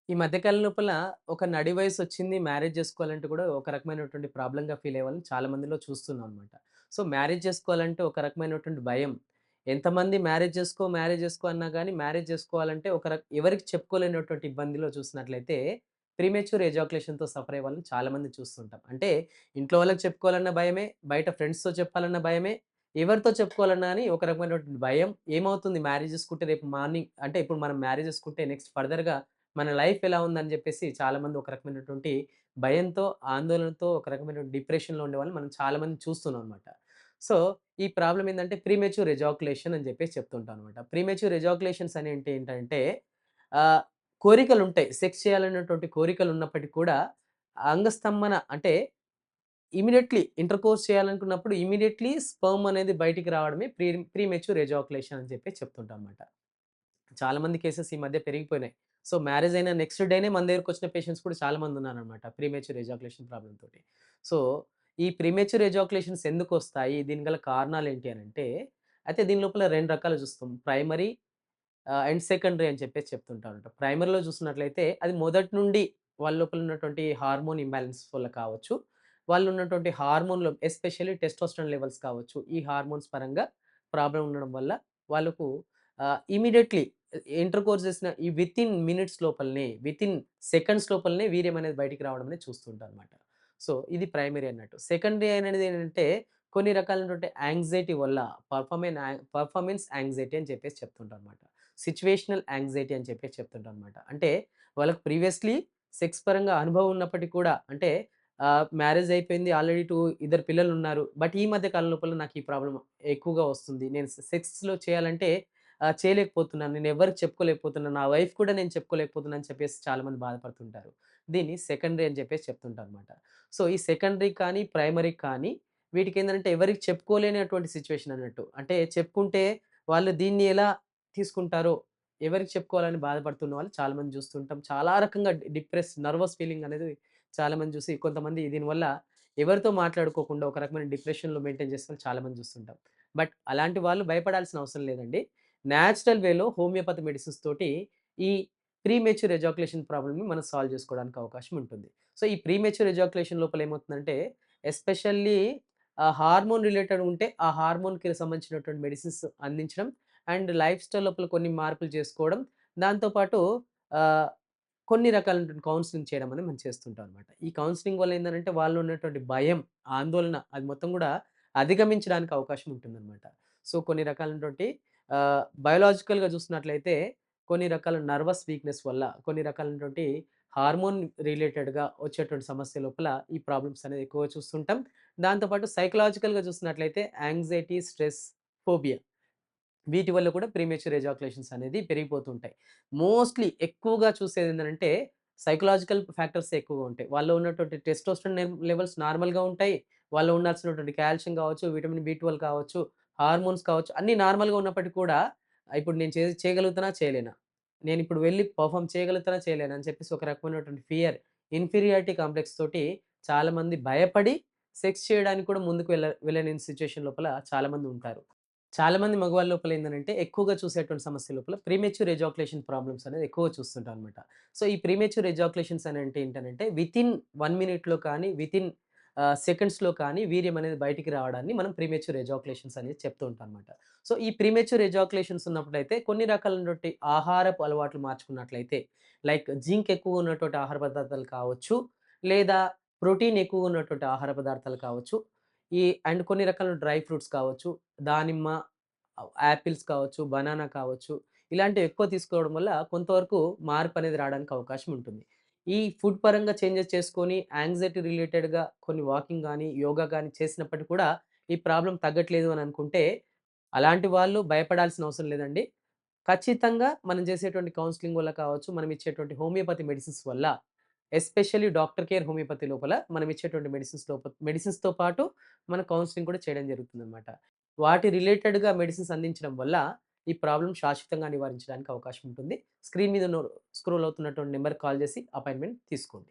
ఈ మధ్య కాలం లోపల ఒక నడి వయసొచ్చింది. మ్యారేజ్ జేసుకోవాలంటే కూడా ఒక రకమైనటువంటి ప్రాబ్లమ్‌గా ఫీల్ అయ్యే వాళ్ళని చాలా మందిలో చూస్తున్నాం అనమాట. సో, మ్యారేజ్ చేసుకోవాలంటే ఒక రకమైనటువంటి భయం. ఎంతమంది మ్యారేజ్ జేసుకో అన్నా గాని మ్యారేజ్ జేసుకోవాలంటే ఎవరికీ చెప్పుకోలేనటువంటి ఇబ్బందిలో చూసినట్లయితే ప్రీమెచ్యూర్ ఎజాక్యులేషన్‌తో సఫర్ అయ్యే వాళ్ళని చాలా మందిని చూస్తుంటాం. అంటే ఇంట్లో వాళ్ళకి చెప్పుకోవాలన్న భయమే, బయట ఫ్రెండ్స్‌తో చెప్పాలన్న భయమే, ఎవరితో చెప్పుకోవాలన్నా గాని ఒక రకమైనటువంటి భయం. ఏమవుతుంది మ్యారేజ్ జేసుకుంటే రేపు మార్నింగ్ అంటే ఇప్పుడు మనం మ్యారేజ్ జేసుకుంటే నెక్స్ట్ ఫర్దర్‌గా మన లైఫ్ ఎలా ఉందని జెప్పేసి చాలామంది ఒక రకమైనటువంటి భయంతో, ఆందోళనతో ఒక రకమైన డిప్రెషన్‌లో ఉండేవాళ్ళని మనం చాలా మందిని చూస్తున్నాం అనమాట. సో, ఈ ప్రాబ్లమ్ ఏందంటే ప్రీమెచ్యూర్ ఎజాక్యులేషన్ అని జెప్పేసి చెప్తుంటాం అనమాట. ప్రీమెచ్యూర్ ఎజాక్యులేషన్స్ అనేంటి ఏంటంటే ఆహ్, కోరికలుంటాయి. సెక్స్ చేయాలనేటువంటి కోరికలున్నప్పటికి కూడా అంగస్తంభన అంటే ఇమ్మీడియేట్‌లీ ఇంటర్‌కోర్స్ చేయాలనుకున్నప్పుడు ఇమ్మీడియేట్‌లీ స్పెర్మ్ అనేది బయటికి రావడమే ప్రీమెచ్యూర్ ఎజాక్యులేషన్ అని చెప్పి చెప్తుంటాం అనమాట. చాలా మంది కేసెస్ ఈ మధ్య పెరిగిపోయినాయి. సో, మ్యారేజ్ అయిన నెక్స్ట్ డేనే మన దగ్గరికొచ్చిన పేషెంట్స్ కూడా చాలా మందున్నారనమాట. ప్రీమెచ్యూర్ ఎజాక్యులేషన్ ప్రాబ్లమ్ తోటి. సో, ఈ ప్రీమెచ్యూర్ ఎజాక్యులేషన్స్ ఎందుకొస్తాయి? దీనికి గల కారణాలేంటి అనంటే, అయితే దీని లోపల 2 రకాలు చూస్తాం. ప్రైమరీ అండ్ సెకండరీ అని చెప్పేసి చెప్తుంటారన్నమాట. ప్రైమరీలో చూస్తున్నట్లయితే అది మొదటి నుండి వాళ్ళ లోపల ఉన్నటువంటి హార్మోన్ ఇంబాలెన్స్ వల్ల కావచ్చు. వాళ్ళు ఉన్నటువంటి హార్మోన్‌లో ఎస్పెషల్లీ టెస్టోస్టెరాన్ లెవెల్స్ కావచ్చు. ఈ హార్మోన్స్ పరంగా ప్రాబ్లమ్ ఉండడం వల్ల వాళ్ళకు ఇమ్మీడియేట్‌లీ ఇంటర్‌కోర్స్ చేసిన ఈ వితిన్ మినిట్స్ లోపలనే, వితిన్ సెకండ్స్ లోపలనే వీర్యం అనేది బయటికి రావడం అనేది చూస్తుంటారన్నమాట. సో, ఇది ప్రైమరీ అన్నట్టు. సెకండరీ అనేది ఏంటంటే కొన్ని రకాలైనటువంటి యాంక్సైటీ వల్ల పర్ఫార్మెన్స్ యాంక్సైటీ అని చెప్పేసి చెప్తుంటారన్నమాట. సిట్యుయేషనల్ యాంక్సైటీ అని చెప్పేసి చెప్తుంటారనమాట. అంటే వాళ్ళకి ప్రీవియస్‌లీ సెక్స్ పరంగా అనుభవం ఉన్నప్పటికి కూడా అంటే మ్యారేజ్ అయిపోయింది. ఆల్రెడీ ఇద్దరు పిల్లలున్నారు. బట్ ఈ మధ్య కాలం లోపల నాకు ఈ ప్రాబ్లమ్ ఎక్కువగా వస్తుంది. నేను సెక్స్‌లో చేయాలంటే చేయలేకపోతున్నాను. నేను ఎవరికీ చెప్పుకోలేకపోతున్నాను. నా వైఫ్ కూడా నేను చెప్పుకోలేకపోతున్నాను అని చెప్పేసి చాలామంది బాధపడుతుంటారు. దీన్ని సెకండరీ అని చెప్పేసి చెప్తుంటారనమాట. సో, ఈ సెకండరీ కానీ, ప్రైమరీ కానీ వీటికేందంటే ఎవరికీ చెప్పుకోలేనటువంటి సిట్యుయేషన్ అన్నట్టు. అంటే చెప్పుకుంటే వాళ్ళు దీన్ని ఎలా తీసుకుంటారో, ఎవరికి చెప్పుకోవాలని బాధపడుతున్న వాళ్ళు చాలా మంది చూస్తుంటాం. చాలా రకంగా నర్వస్ ఫీలింగ్ అనేది చాలా మంది చూసి కొంతమంది దీనివల్ల ఎవరితో మాట్లాడుకోకుండా ఒక రకమైన డిప్రెషన్‌లో మెయింటైన్ చేసిన వాళ్ళు చాలా మంది చూస్తుంటాం. బట్ అలాంటి వాళ్ళు భయపడాల్సిన అవసరం లేదండి. నేచురల్ వేలో హోమియోపతి మెడిసిన్స్ తోటి ఈ ప్రీమెచ్యూర్ ఎజాక్యులేషన్ ప్రాబ్లమ్‌ని మనం సాల్వ్ చేసుకోవడానికి అవకాశం ఉంటుంది. సో, ఈ ప్రీమెచ్యూర్ ఎజాక్యులేషన్ లోపల ఏమవుతుందంటే ఎస్పెషల్లీ హార్మోన్ రిలేటెడ్ ఉంటే ఆ హార్మోన్‌కి సంబంధించినటువంటి మెడిసిన్స్ అందించడం అండ్ లైఫ్ స్టైల్ లోపల కొన్ని మార్పులు చేసుకోవడం. దాంతో పాటు ఆహ్, కొన్ని రకాలైనటువంటి కౌన్సెలింగ్ చేయడం అనేది మనం చేస్తుంటాం అనమాట. ఈ కౌన్సెలింగ్ వల్ల ఏందనంటే వాళ్ళలో ఉన్నటువంటి భయం, ఆందోళన అది మొత్తం గూడా అధిగమించడానికి అవకాశం ఉంటుందనమాట. సో, కొన్ని రకాలైనటువంటి బయోలాజికల్‌గా చూస్తున్నట్లయితే కొన్ని రకాల నర్వస్ వీక్‌నెస్ వల్ల, కొన్ని రకాలైనటువంటి హార్మోన్ రిలేటెడ్‌గా వచ్చేటువంటి సమస్య లోపల ఈ ప్రాబ్లమ్స్ అనేది ఎక్కువగా చూస్తుంటాం. దాంతో పాటు సైకలాజికల్‌గా చూస్తున్నట్లయితే యాంక్సైటీ, స్ట్రెస్, ఫోబియా వీటి వల్ల కూడా ప్రీమెచ్యూర్ ఎజాక్యులేషన్స్ అనేది పెరిగిపోతుంటాయి. మోస్ట్‌లీ ఎక్కువగా చూసేదేంటంటే సైకలాజికల్ ఫ్యాక్టర్స్ ఎక్కువగా ఉంటాయి. వాళ్ళలో ఉన్నటువంటి టెస్టోస్టెరాన్ లెవెల్స్ నార్మల్‌గా ఉంటాయి. వాళ్ళలో ఉండాల్సినటువంటి కాల్షియం కావచ్చు, విటమిన్ బి12 కావచ్చు, హార్మోన్స్ కావచ్చు అన్నీ నార్మల్‌గా ఉన్నప్పటికి కూడా ఇప్పుడు నేను చేయగలుగుతానా? చేయలేనా? నేనిప్పుడు వెళ్లి పెర్ఫార్మ్ చేయగలుగుతానా? చేయలేనా? అని చెప్పేసి ఒక రకమైనటువంటి ఫియర్, ఇన్ఫీరియారిటీ కాంప్లెక్స్ తోటి చాలామంది భయపడి సెక్స్ చేయడానికి కూడా ముందుకు వెళ్ళలేని సిట్యుయేషన్ లోపల చాలామంది ఉంటారు. చాలామంది మగవాళ్ళ లోపల ఏందనంటే, ఎక్కువగా చూసేటువంటి సమస్య లోపల ప్రీమెచ్యూర్ ఎజాక్యులేషన్ ప్రాబ్లమ్స్ అనేది ఎక్కువగా చూస్తుంటాం అనమాట. సో, ఈ ప్రీమెచ్యూర్ ఎజాక్యులేషన్స్ అని అంటే ఏంటనంటే, వితిన్ 1 మినిట్‌లో కానీ, వితిన్ సెకండ్స్‌లో కానీ వీర్యం అనేది బయటికి రావడాన్ని మనం ప్రీమెచ్యూర్ ఎజాక్యులేషన్స్ అనేది చెప్తూ ఉంటాం అనమాట. సో, ఈ ప్రీమెచ్యూర్ ఎజాక్యులేషన్స్ ఉన్నప్పుడైతే కొన్ని రకాలైనటువంటి ఆహారపు అలవాట్లు మార్చుకున్నట్లయితే, లైక్ జింక్ ఎక్కువ ఉన్నటువంటి ఆహార పదార్థాలు కావచ్చు, లేదా ప్రోటీన్ ఎక్కువ ఉన్నటువంటి ఆహార పదార్థాలు కావచ్చు, అండ్ కొన్ని రకాల డ్రై ఫ్రూట్స్ కావచ్చు, దానిమ్మ, యాపిల్స్ కావచ్చు, బనానా కావచ్చు, ఇలాంటివి ఎక్కువ తీసుకోవడం వల్ల కొంతవరకు మార్పనేది రావడానికి అవకాశం ఉంటుంది. ఈ ఫుడ్ పరంగా చేంజెస్ చేసుకొని యాంక్సైటీ రిలేటెడ్‌గా కొన్ని వాకింగ్ గాని, యోగా గాని చేసినప్పటికి కూడా ఈ ప్రాబ్లమ్ తగ్గట్లేదు అని అనుకుంటే, అలాంటి వాళ్ళు భయపడాల్సిన అవసరం లేదండి. ఖచ్చితంగా మనం చేసేటువంటి కౌన్సెలింగ్ వల్ల కావచ్చు, మనం ఇచ్చేటువంటి హోమియోపతి మెడిసిన్స్ వల్ల ఎస్పెషల్లీ డాక్టర్ కేర్ హోమియోపతి లోపల మనం ఇచ్చేటువంటి మెడిసిన్స్‌తో పాటు మన కౌన్సెలింగ్ కూడా చేయడం జరుగుతుందనమాట. వాటి రిలేటెడ్‌గా మెడిసిన్స్ అందించడం వల్ల ఈ ప్రాబ్లమ్ శాశ్వతంగా నివారించడానికి అవకాశం ఉంటుంది. స్క్రీన్ మీద స్క్రోల్ అవుతున్నటువంటి నంబర్‌కి కాల్ చేసి అపాయింట్‌మెంట్ తీసుకోండి.